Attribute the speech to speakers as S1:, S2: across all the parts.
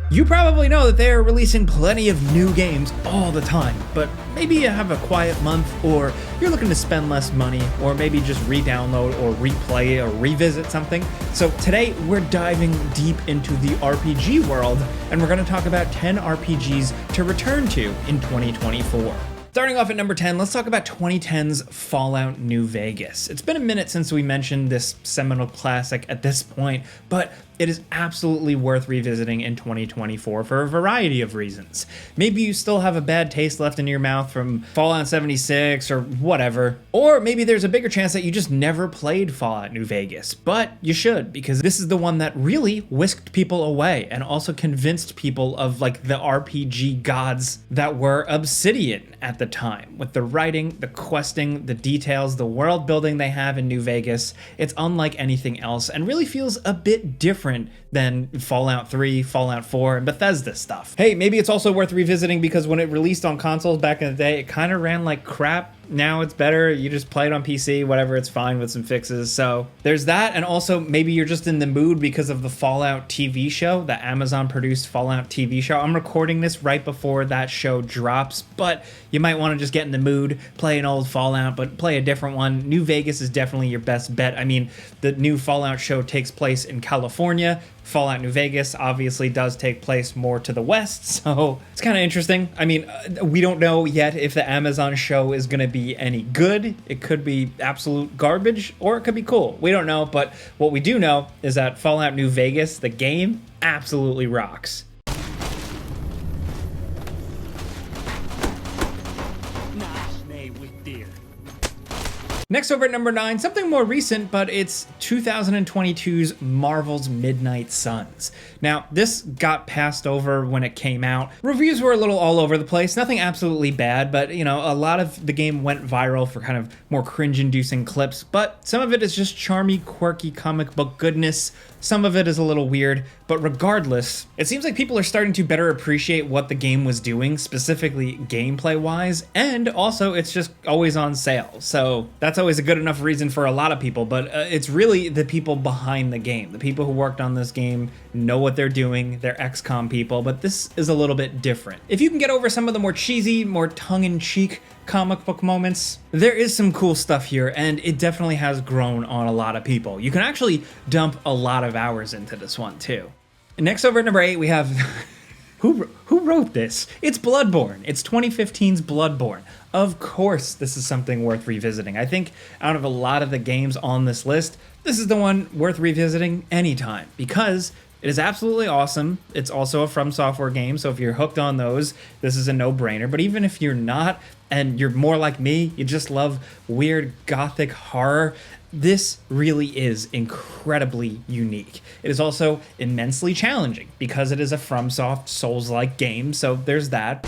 S1: You probably know that they are releasing plenty of new games all the time, but maybe you have a quiet month, or you're looking to spend less money, or maybe just re-download or replay or revisit something. So today we're diving deep into the RPG world, and we're going to talk about 10 RPGs to return to in 2024. Starting off at number 10, let's talk about 2010's Fallout New Vegas. It's been a minute since we mentioned this seminal classic at this point, but it is absolutely worth revisiting in 2024 for a variety of reasons. Maybe you still have a bad taste left in your mouth from Fallout 76 or whatever, or maybe there's a bigger chance that you just never played Fallout New Vegas, but you should, because this is the one that really whisked people away and also convinced people of like the RPG gods that were Obsidian at the time. With the writing, the questing, the details, the world building they have in New Vegas, it's unlike anything else and really feels a bit different than Fallout 3, Fallout 4, and Bethesda stuff. Hey, maybe it's also worth revisiting because when it released on consoles back in the day, it kind of ran like crap. Now it's better. You just play it on PC, whatever, it's fine with some fixes. So there's that. And also maybe you're just in the mood because of the Fallout TV show, the Amazon produced Fallout TV show. I'm recording this right before that show drops, but you might want to just get in the mood, play an old Fallout, but play a different one. New Vegas is definitely your best bet. I mean, the new Fallout show takes place in California. Fallout New Vegas obviously does take place more to the west, so it's kind of interesting. I mean, we don't know yet if the Amazon show is going to be any good. It could be absolute garbage, or it could be cool. We don't know, but what we do know is that Fallout New Vegas, the game, absolutely rocks. Next over at number 9, something more recent, but it's 2022's Marvel's Midnight Suns. Now, this got passed over when it came out. Reviews were a little all over the place, nothing absolutely bad, but you know, a lot of the game went viral for kind of more cringe-inducing clips, but some of it is just charmy, quirky comic book goodness. Some of it is a little weird, but regardless, it seems like people are starting to better appreciate what the game was doing, specifically gameplay-wise, and also it's just always on sale. So that's always a good enough reason for a lot of people, but it's really the people behind the game. The people who worked on this game know what they're doing. They're XCOM people, but this is a little bit different. If you can get over some of the more cheesy, more tongue-in-cheek comic book moments, there is some cool stuff here, and it definitely has grown on a lot of people. You can actually dump a lot of hours into this one too. Next over at number 8, we have who wrote this? It's Bloodborne. It's 2015's Bloodborne. Of course, this is something worth revisiting. I think out of a lot of the games on this list, this is the one worth revisiting anytime because it is absolutely awesome. It's also a From Software game, so if you're hooked on those, this is a no-brainer. But even if you're not, and you're more like me, you just love weird gothic horror, this really is incredibly unique. It is also immensely challenging because it is a FromSoft Souls-like game, so there's that.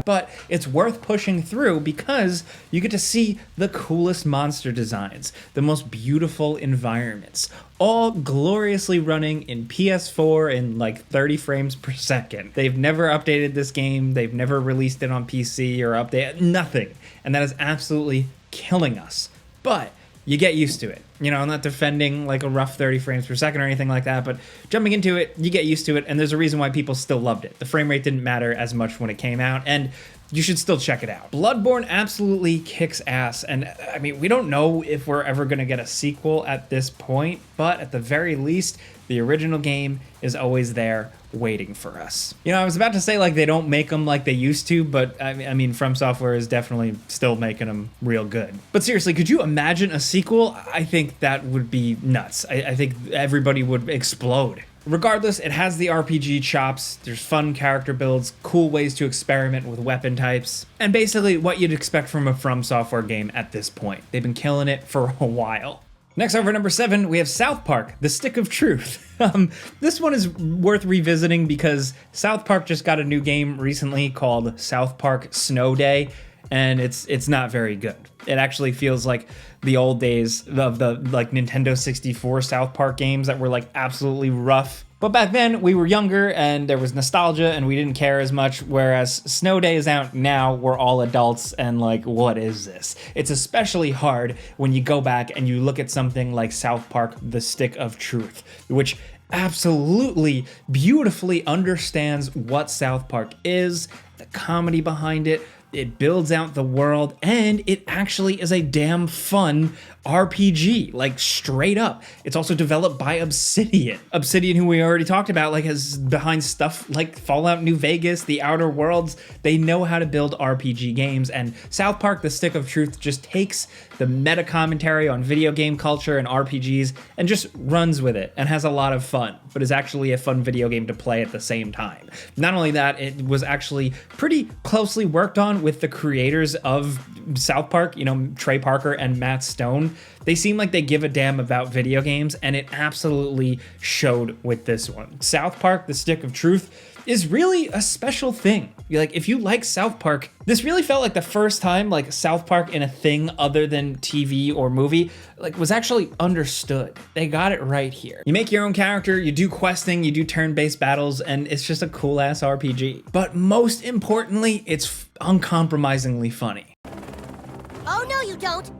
S1: But it's worth pushing through because you get to see the coolest monster designs, the most beautiful environments, all gloriously running in PS4 in like 30 frames per second. They've never updated this game, they've never released it on PC or update, nothing. And that is absolutely killing us. But you get used to it. You know, I'm not defending like a rough 30 frames per second or anything like that, but jumping into it, you get used to it, and there's a reason why people still loved it. The frame rate didn't matter as much when it came out, and you should still check it out. Bloodborne absolutely kicks ass, and I mean, we don't know if we're ever gonna get a sequel at this point, but at the very least, the original game is always there waiting for us. You know, I was about to say like they don't make them like they used to, but I mean, From Software is definitely still making them real good. But seriously, could you imagine a sequel? I think that would be nuts. I think everybody would explode. Regardless, it has the RPG chops, there's fun character builds, cool ways to experiment with weapon types, and basically what you'd expect from a From Software game at this point. They've been killing it for a while. Next over number 7, we have South Park, The Stick of Truth. This one is worth revisiting because South Park just got a new game recently called South Park Snow Day. and it's not very good. It actually feels like the old days of the like Nintendo 64 South Park games that were like absolutely rough. But back then we were younger and there was nostalgia and we didn't care as much, whereas Snow Day is out now, we're all adults and like, what is this? It's especially hard when you go back and you look at something like South Park: The Stick of Truth, which absolutely beautifully understands what South Park is, the comedy behind it. It builds out the world, and it actually is a damn fun RPG, like straight up. It's also developed by Obsidian. Obsidian, who we already talked about, like has behind stuff like Fallout New Vegas, The Outer Worlds. They know how to build RPG games, and South Park: The Stick of Truth just takes the meta commentary on video game culture and RPGs and just runs with it and has a lot of fun, but is actually a fun video game to play at the same time. Not only that, it was actually pretty closely worked on with the creators of South Park, you know, Trey Parker and Matt Stone. They seem like they give a damn about video games, and it absolutely showed with this one. South Park: The Stick of Truth is really a special thing. Like, if you like South Park, this really felt like the first time like South Park in a thing other than TV or movie like was actually understood. They got it right here. You make your own character, you do questing, you do turn-based battles, and it's just a cool ass RPG. But most importantly, it's uncompromisingly funny.
S2: Oh no, you don't.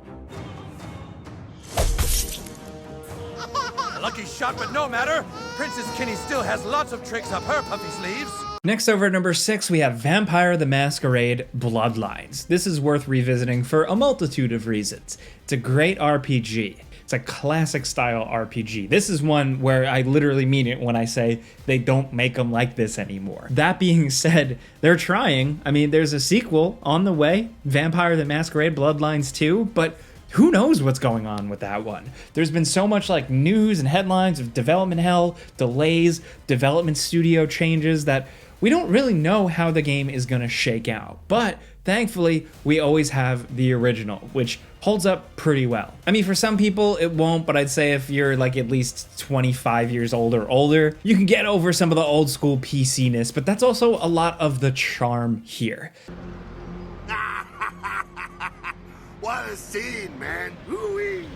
S3: A lucky shot, but no matter. Princess Kenny still has lots of tricks up her puffy sleeves.
S1: Next, over at number 6, we have Vampire the Masquerade Bloodlines. This is worth revisiting for a multitude of reasons. It's a great RPG. It's a classic style RPG. This is one where I literally mean it when I say they don't make them like this anymore. That being said, they're trying. I mean, there's a sequel on the way, Vampire the Masquerade Bloodlines 2, but who knows what's going on with that one? There's been so much like news and headlines of development hell, delays, development studio changes that we don't really know how the game is gonna shake out. But thankfully, we always have the original, which holds up pretty well. I mean, for some people it won't, but I'd say if you're like at least 25 years old or older, you can get over some of the old school PC-ness, but that's also a lot of the charm here.
S4: What a scene, man. Ooh-wee.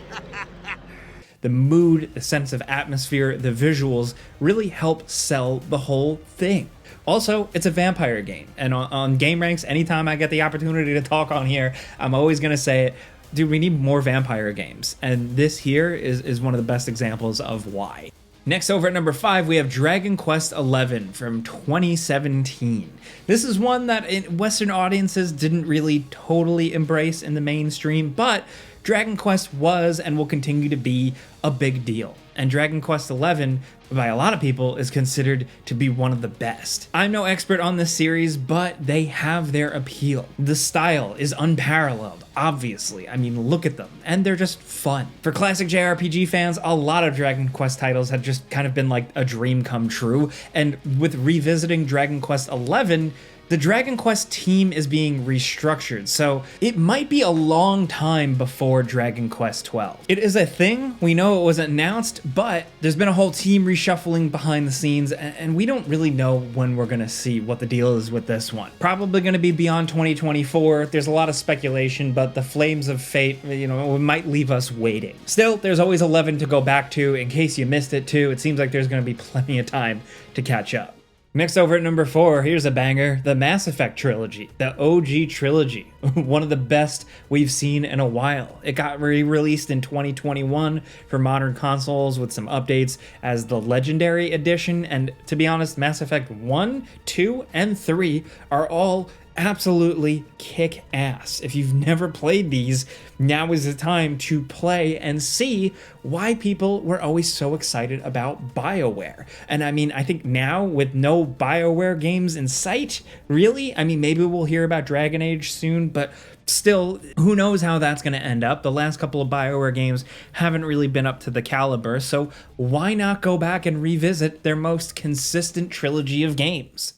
S1: The mood, the sense of atmosphere, the visuals really help sell the whole thing. Also, it's a vampire game, and on gameranx, anytime I get the opportunity to talk on here, I'm always gonna say it, dude, we need more vampire games, and this here is one of the best examples of why. Next, over at number 5, we have Dragon Quest XI from 2017. This is one that Western audiences didn't really totally embrace in the mainstream, but Dragon Quest was and will continue to be a big deal. And Dragon Quest XI, by a lot of people, is considered to be one of the best. I'm no expert on this series, but they have their appeal. The style is unparalleled, obviously. I mean, look at them, and they're just fun. For classic JRPG fans, a lot of Dragon Quest titles have just kind of been like a dream come true, and with revisiting Dragon Quest XI, the Dragon Quest team is being restructured, so it might be a long time before Dragon Quest XII. It is a thing, we know it wasn't announced, but there's been a whole team reshuffling behind the scenes, and we don't really know when we're gonna see what the deal is with this one. Probably gonna be beyond 2024, there's a lot of speculation, but the flames of fate, you know, it might leave us waiting. Still, there's always 11 to go back to in case you missed it too. It seems like there's gonna be plenty of time to catch up. Next, over at number 4, here's a banger, the Mass Effect trilogy, the OG trilogy, one of the best we've seen in a while. It got re-released in 2021 for modern consoles with some updates as the Legendary Edition, and to be honest, Mass Effect 1, 2, and 3 are all absolutely kick ass. If you've never played these, now is the time to play and see why people were always so excited about BioWare. And I mean, I think now with no BioWare games in sight, really, I mean, maybe we'll hear about Dragon Age soon, but still, who knows how that's going to end up. The last couple of BioWare games haven't really been up to the caliber, so why not go back and revisit their most consistent trilogy of games?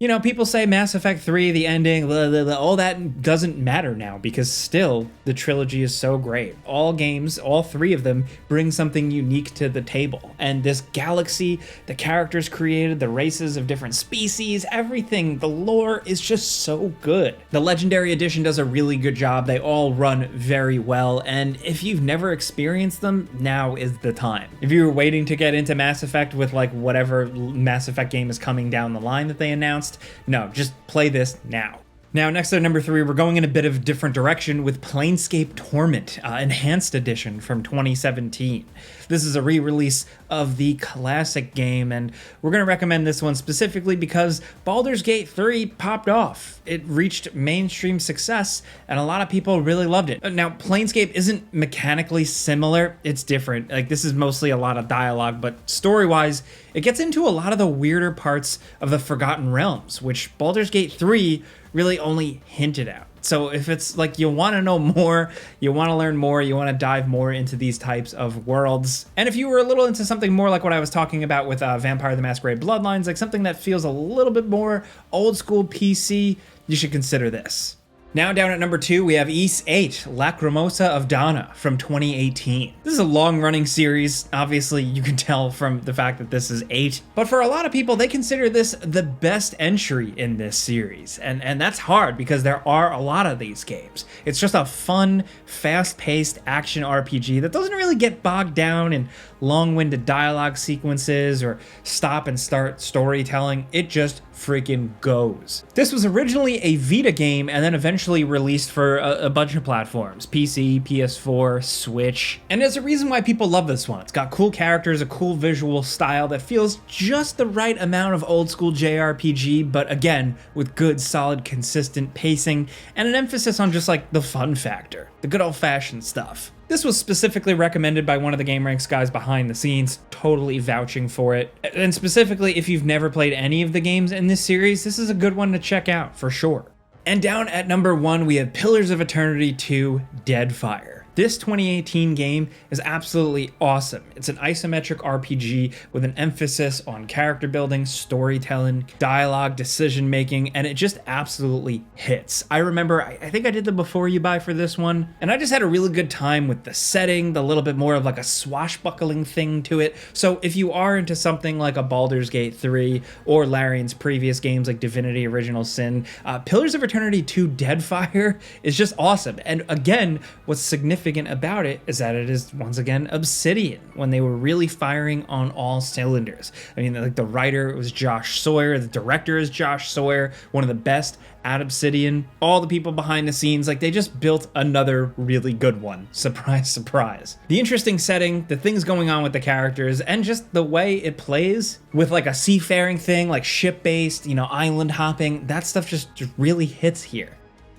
S1: You know, people say Mass Effect 3, the ending, blah, blah, blah, all that doesn't matter now because still the trilogy is so great. All games, all three of them, bring something unique to the table. And this galaxy, the characters created, the races of different species, everything, the lore is just so good. The Legendary Edition does a really good job. They all run very well. And if you've never experienced them, now is the time. If you were waiting to get into Mass Effect with like whatever Mass Effect game is coming down the line that they announced, no, just play this now. Now, next at number 3, we're going in a bit of a different direction with Planescape Torment, Enhanced Edition from 2017. This is a re-release of the classic game, and we're going to recommend this one specifically because Baldur's Gate 3 popped off. It reached mainstream success, and a lot of people really loved it. Now, Planescape isn't mechanically similar, it's different. Like, this is mostly a lot of dialogue, but story-wise, it gets into a lot of the weirder parts of the Forgotten Realms, which Baldur's Gate 3 really only hinted at. So if it's like you want to know more, you want to learn more, you want to dive more into these types of worlds, and if you were a little into something more like what I was talking about with Vampire the Masquerade Bloodlines, like something that feels a little bit more old school PC, you should consider this. Now down at number 2, we have Ys 8, Lacrimosa of Dana from 2018. This is a long-running series. Obviously, you can tell from the fact that this is 8. But for a lot of people, they consider this the best entry in this series. And that's hard because there are a lot of these games. It's just a fun, fast-paced action RPG that doesn't really get bogged down in long-winded dialogue sequences or stop-and-start storytelling. It just freaking goes. This was originally a Vita game and then eventually released for a bunch of platforms, PC, PS4, Switch, and there's a reason why people love this one. It's got cool characters, a cool visual style that feels just the right amount of old school JRPG, but again, with good, solid, consistent pacing and an emphasis on just like the fun factor, the good old-fashioned stuff. This was specifically recommended by one of the gameranx guys behind the scenes, totally vouching for it. And specifically, if you've never played any of the games in this series, this is a good one to check out for sure. And down at number 1, we have Pillars of Eternity 2: Deadfire. This 2018 game is absolutely awesome. It's an isometric RPG with an emphasis on character building, storytelling, dialogue, decision making, and it just absolutely hits. I remember, I think I did the before you buy for this one, and I just had a really good time with the setting, the little bit more of like a swashbuckling thing to it. So if you are into something like a Baldur's Gate 3 or Larian's previous games like Divinity: Original Sin, Pillars of Eternity 2: Deadfire is just awesome. And again, what's significant about it is that it is once again Obsidian when they were really firing on all cylinders. I mean, like the writer was Josh Sawyer, the director is Josh Sawyer, one of the best at Obsidian. All the people behind the scenes, like they just built another really good one. Surprise, surprise. The interesting setting, the things going on with the characters, and just the way it plays with like a seafaring thing, like ship-based, you know, island hopping, that stuff just really hits here.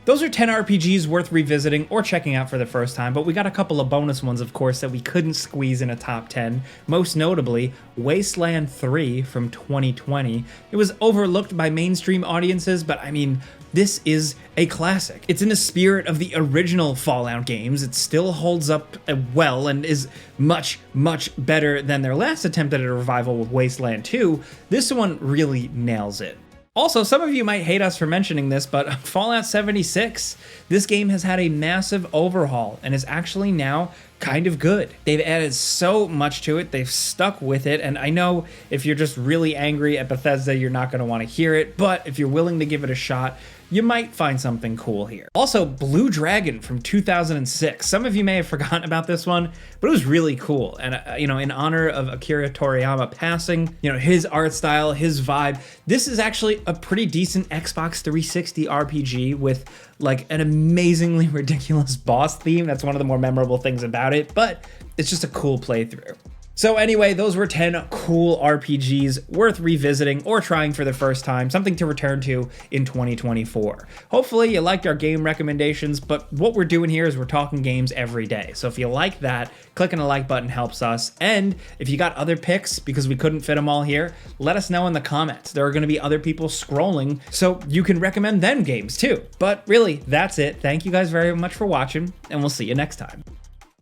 S1: Those are 10 RPGs worth revisiting or checking out for the first time, but we got a couple of bonus ones, of course, that we couldn't squeeze in a top 10. Most notably, Wasteland 3 from 2020. It was overlooked by mainstream audiences, but I mean, this is a classic. It's in the spirit of the original Fallout games. It still holds up well and is much, much better than their last attempt at a revival with Wasteland 2. This one really nails it. Also, some of you might hate us for mentioning this, but Fallout 76, this game has had a massive overhaul and is actually now kind of good. They've added so much to it, they've stuck with it, and I know if you're just really angry at Bethesda, you're not going to want to hear it, but if you're willing to give it a shot, you might find something cool here. Also, Blue Dragon from 2006. Some of you may have forgotten about this one, but it was really cool. And, you know, in honor of Akira Toriyama passing, you know, his art style, his vibe, this is actually a pretty decent Xbox 360 RPG with like an amazingly ridiculous boss theme. That's one of the more memorable things about it, but it's just a cool playthrough. So anyway, those were 10 cool RPGs worth revisiting or trying for the first time, something to return to in 2024. Hopefully you liked our game recommendations, but what we're doing here is we're talking games every day. So if you like that, clicking a like button helps us. And if you got other picks, because we couldn't fit them all here, let us know in the comments. There are going to be other people scrolling, so you can recommend them games too. But really, that's it. Thank you guys very much for watching, and we'll see you next time.